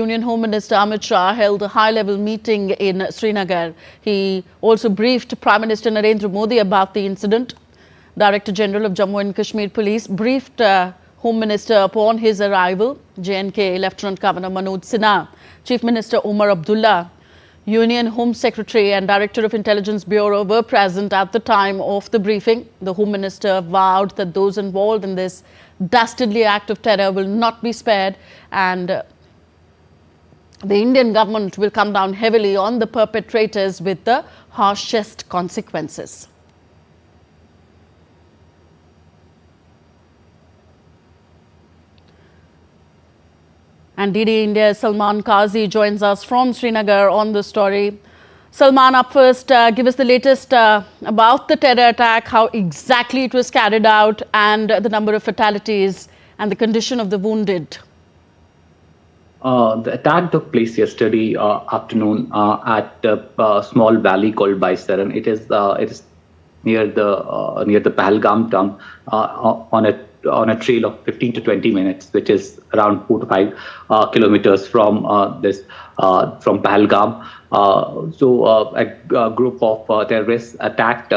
Union Home Minister Amit Shah held a high-level meeting in Srinagar. He also briefed Prime Minister Narendra Modi about the incident. Director General of Jammu and Kashmir Police briefed Home Minister upon his arrival. J&K Lieutenant Governor Manoj Sinha, Chief Minister Omar Abdullah, Union Home Secretary and Director of Intelligence Bureau were present at the time of the briefing. The Home Minister vowed that those involved in this dastardly act of terror will not be spared, and the Indian government will come down heavily on the perpetrators with the harshest consequences. And DD India's Salman Qazi joins us from Srinagar on the story. Salman, up first, give us the latest about the terror attack, how exactly it was carried out, and the number of fatalities and the condition of the wounded. The attack took place yesterday afternoon at a small valley called Baisaran. It is near the Pahalgam Terror on a trail of 15 to 20 minutes, which is around 4 to 5 kilometers from from Pahalgam. A group of terrorists attacked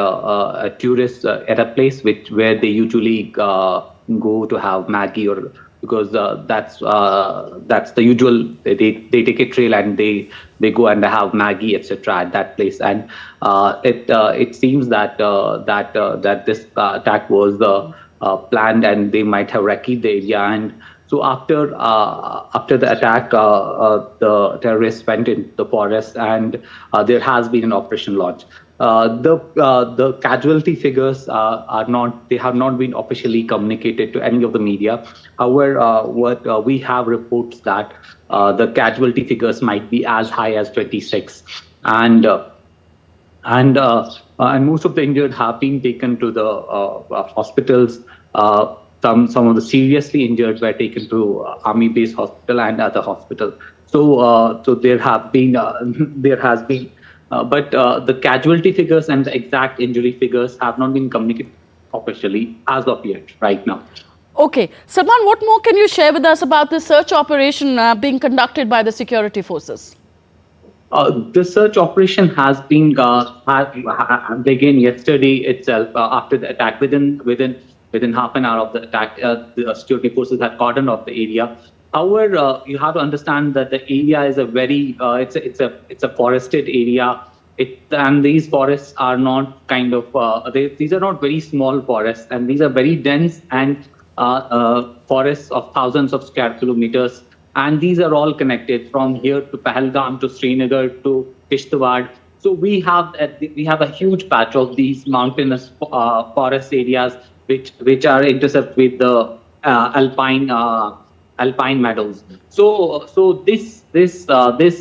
tourists at a place where they usually go to have Maggie, or because that's the usual. They take a trail and they go and have Maggie, etc. at that place. And it seems that this attack was planned, and they might have wrecked the area. And so after the attack, the terrorists went into the forest, and there has been an operation launched. The casualty figures have not been officially communicated to any of the media. However, we have reports that the casualty figures might be as high as 26, and most of the injured have been taken to the hospitals. Some of the seriously injured were taken to Army Base Hospital and other hospitals. So there has been, but the casualty figures and the exact injury figures have not been communicated officially as of yet, right now. Okay. Salman, what more can you share with us about the search operation being conducted by the security forces? The search operation has been began yesterday itself after the attack. Within half an hour of the attack, the security forces had cordoned off the area. However, you have to understand that the area is a very it's a forested area. And these forests are not kind of these are not very small forests, and these are very dense and forests of thousands of square kilometers. And these are all connected from here to Pahalgam to Srinagar to Kishtwar. So we have a huge patch of these mountainous forest areas which are intercept with the alpine meadows. So this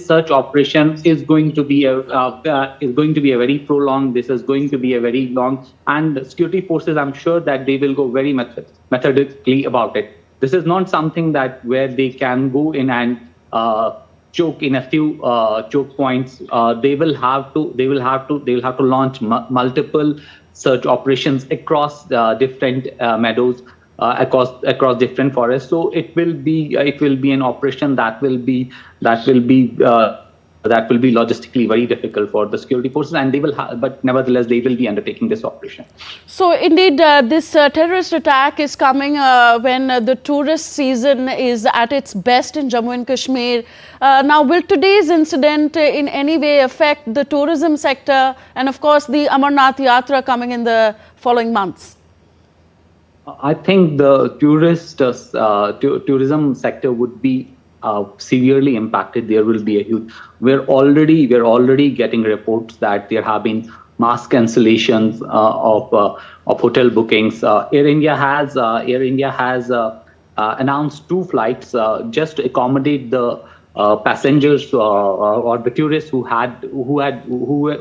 search operation is going to be a very prolonged. This is going to be a very long, and the security forces, I'm sure that they will go very methodically about it. This is not something that where they can go in and choke in a few choke points. They will have to launch multiple search operations across different meadows, across different forests. So it will be an operation that will be logistically very difficult for the security forces, and but nevertheless they will be undertaking this operation. So indeed, this terrorist attack is coming when the tourist season is at its best in Jammu and Kashmir. Now, will today's incident in any way affect the tourism sector and, of course, the Amarnath Yatra coming in the following months? I think the tourism sector would be severely impacted. There will be a huge. We're already getting reports that there have been mass cancellations of hotel bookings. Air India has announced 2 flights just to accommodate the passengers or the tourists who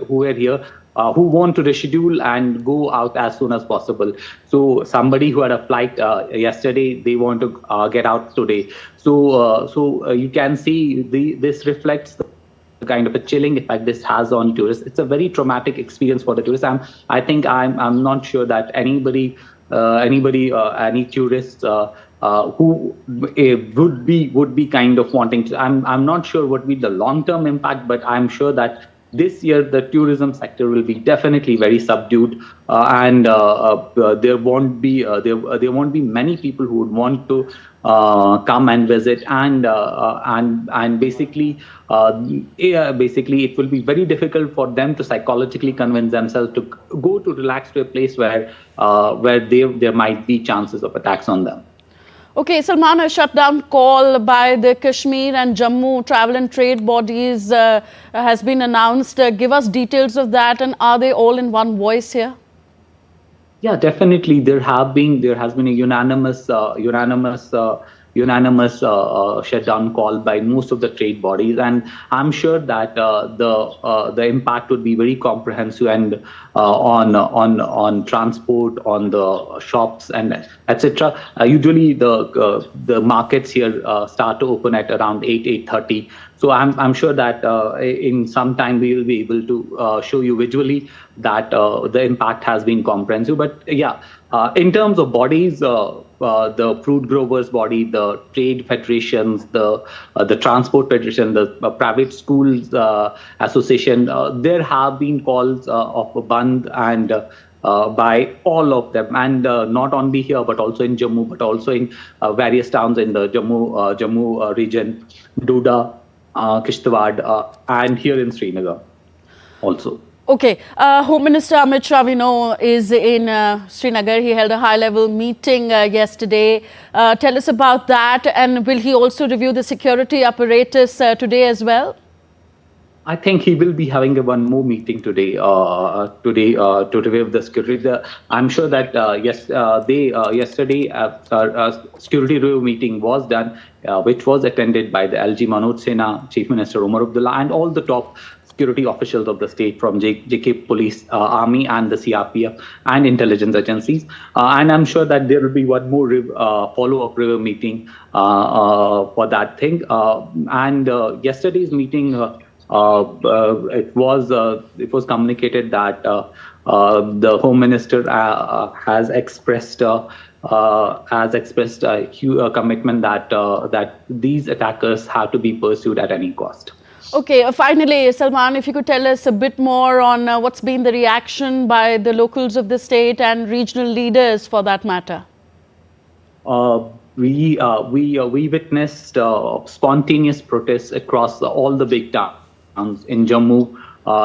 were here. Who want to reschedule and go out as soon as possible. So somebody who had a flight yesterday, they want to get out today. So you can see this reflects the kind of a chilling effect this has on tourists. It's a very traumatic experience for the tourists. I'm not sure that any tourists who would be kind of wanting to. I'm not sure what will be the long-term impact, but I'm sure that this year the tourism sector will be definitely very subdued, and there won't be many people who would want to come and visit, and basically it will be very difficult for them to psychologically convince themselves to go to relax to a place where there might be chances of attacks on them. Okay, Salman, a shutdown call by the Kashmir and Jammu travel and trade bodies has been announced. Give us details of that, and are they all in one voice here? Yeah, definitely. There has been a unanimous shutdown call by most of the trade bodies, and I'm sure that the impact would be very comprehensive and on transport, on the shops, and etc. Usually the markets here start to open at around 8:30. So I'm sure that in some time we will be able to show you visually that the impact has been comprehensive. But yeah, in terms of bodies, the fruit growers body, the trade federations, the transport federation, the private schools association, there have been calls of a band and by all of them, and not only here but also in Jammu, but also in various towns in the Jammu region, Doda, Kishtwar, and here in Srinagar also. Okay, Home Minister Amit Shah, we know, is in Srinagar. He held a high-level meeting yesterday. Tell us about that, and will he also review the security apparatus today as well? I think he will be having one more meeting today. To review the security. I'm sure that yesterday security review meeting was done, which was attended by the LG Manoj Sena, Chief Minister Umar Abdullah, and all the top security officials of the state from JK Police, Army, and the CRPF and intelligence agencies. And I'm sure that there will be one more follow-up review meeting for that thing. And yesterday's meeting. It was communicated that the Home Minister has expressed a commitment that these attackers have to be pursued at any cost. Okay, finally, Salman, if you could tell us a bit more on what's been the reaction by the locals of the state and regional leaders, for that matter. We witnessed spontaneous protests across all the big towns. In Jammu,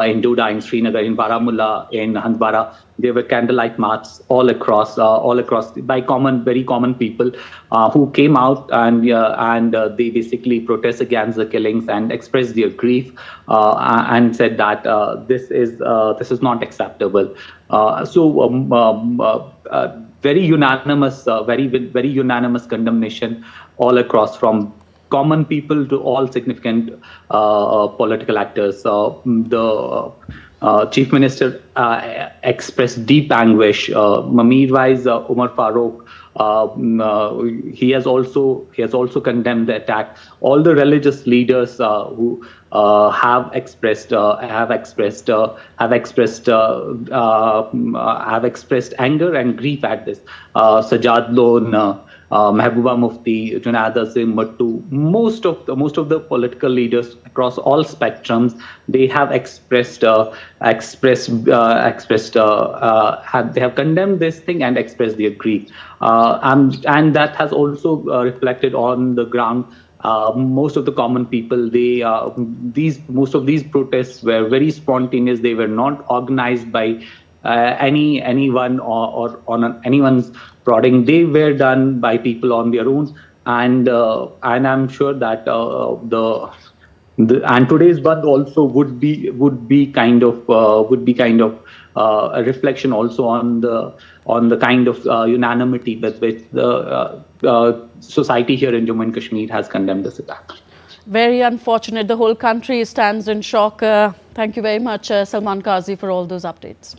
in Doda, in Srinagar, in Baramulla, in Handbara. There were candlelight marches all across by very common people who came out and they basically protest against the killings and expressed their grief and said that this is not acceptable. Very unanimous condemnation all across, from common people to all significant political actors. The Chief Minister expressed deep anguish. Meanwhile, Umar Farooq, he has also condemned the attack. All the religious leaders who have expressed anger and grief at this. Sajad Lone, Mehbooba Mufti, Junaid Azim Mattu, most of the political leaders across all spectrums, they have they have condemned this thing and expressed their grief, and that has also reflected on the ground. Most of the common people, most of these protests were very spontaneous. They were not organized by anyone or on anyone's prodding. They were done by people on their own, and I'm sure that and today's Bandh also would be kind of a reflection also on the kind of unanimity with which the society here in Jammu and Kashmir has condemned this attack. Very unfortunate. The whole country stands in shock. Thank you very much, Salman Qazi, for all those updates.